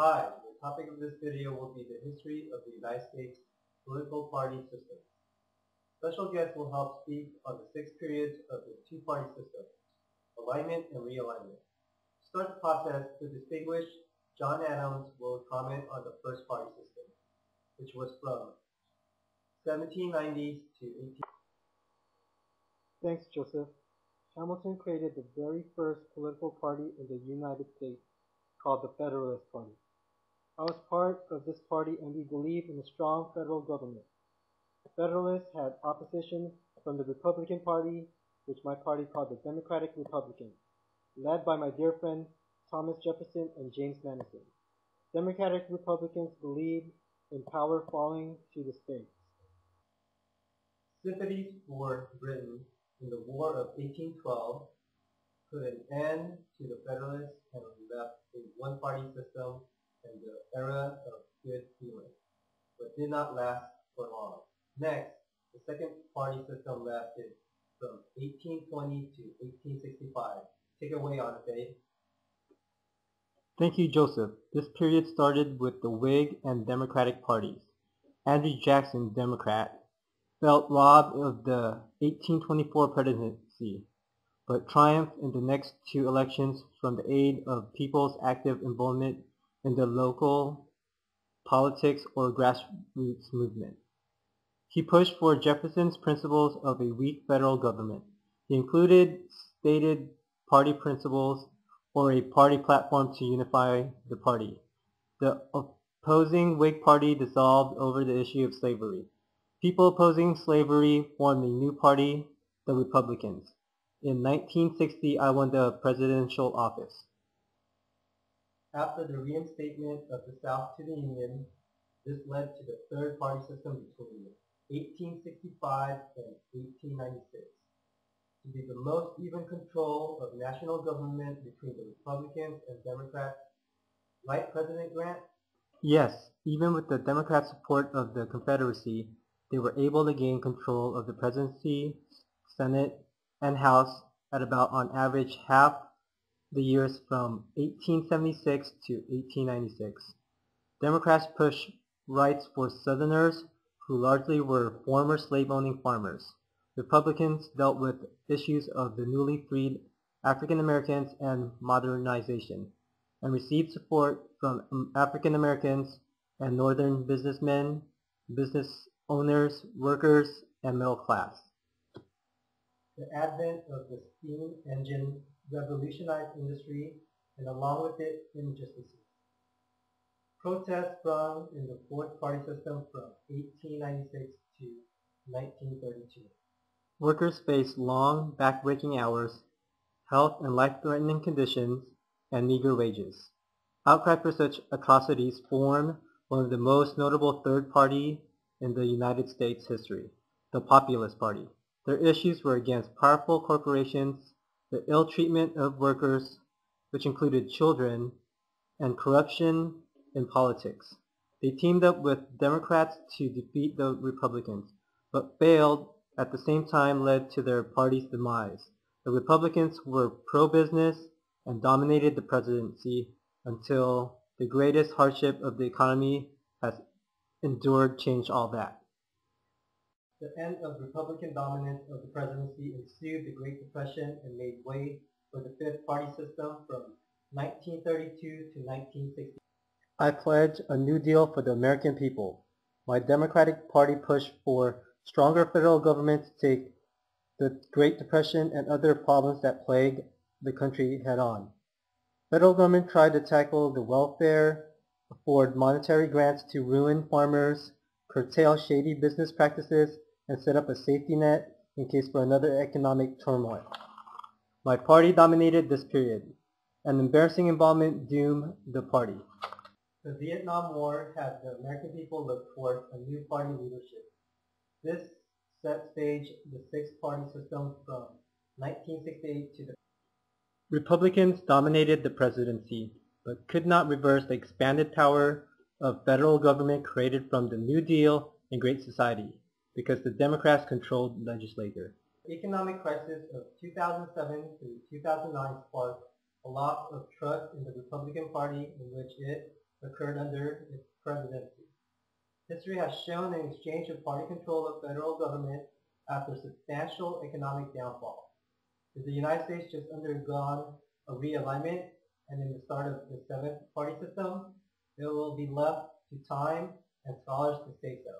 Hi, the topic of this video will be the history of the United States political party system. Special guests will help speak on the 6 periods of the two-party system, alignment and realignment. To start the process, the distinguished John Adams will comment on the first party system, which was from 1790s to 18... Thanks, Joseph. Hamilton created the very first political party in the United States, called the Federalist Party. I was part of this party and we believed in a strong federal government. The Federalists had opposition from the Republican Party, which my party called the Democratic Republican, led by my dear friend Thomas Jefferson and James Madison. Democratic Republicans believed in power falling to the states. Sympathies for Britain in the War of 1812 put an end to the Federalists and left a one-party system and the era of good feeling, but did not last for long. Next, the second party system lasted from 1820 to 1865. Take it away, Ante. Thank you, Joseph. This period started with the Whig and Democratic parties. Andrew Jackson, Democrat, felt robbed of the 1824 presidency, but triumphed in the next two elections from the aid of people's active involvement in the local politics or grassroots movement. He pushed for Jefferson's principles of a weak federal government. He included stated party principles or a party platform to unify the party. The opposing Whig Party dissolved over the issue of slavery. People opposing slavery formed a new party, the Republicans. In 1960, I won the presidential office. After the reinstatement of the South to the Union, this led to the third party system between 1865 and 1896. To be the most even control of national government between the Republicans and Democrats, right, President Grant? Yes, even with the Democrat support of the Confederacy, they were able to gain control of the presidency, Senate, and House at about on average half the years from 1876 to 1896. Democrats pushed rights for Southerners who largely were former slave-owning farmers. Republicans dealt with issues of the newly freed African Americans and modernization, and received support from African Americans and Northern businessmen, business owners, workers, and middle class. The advent of the steam engine revolutionized industry and along with it injustices. Protests sprung in the fourth party system from 1896 to 1932. Workers faced long, back-breaking hours, health and life-threatening conditions, and meager wages. Outcry for such atrocities formed one of the most notable third party in the United States history, the Populist Party. Their issues were against powerful corporations, the ill treatment of workers, which included children, and corruption in politics. They teamed up with Democrats to defeat the Republicans, but failed at the same time led to their party's demise. The Republicans were pro-business and dominated the presidency until the greatest hardship of the economy has endured changed all that. The end of Republican dominance of the presidency ensued the Great Depression and made way for the fifth party system from 1932 to 1960. I pledge a new deal for the American people. My Democratic Party pushed for stronger federal government to take the Great Depression and other problems that plague the country head on. Federal government tried to tackle the welfare, afford monetary grants to ruin farmers, curtail shady business practices, and set up a safety net in case for another economic turmoil. My party dominated this period. An embarrassing involvement doomed the party. The Vietnam War had the American people look toward a new party leadership. This set stage the six-party system from 1968 to the... Republicans dominated the presidency, but could not reverse the expanded power of federal government created from the New Deal and Great Society, because the Democrats controlled the legislature. The economic crisis of 2007 through 2009 sparked a loss of trust in the Republican Party in which it occurred under its presidency. History has shown an exchange of party control of federal government after substantial economic downfall. Has the United States just undergone a realignment and in the start of the seventh party system? It will be left to time and scholars to say so.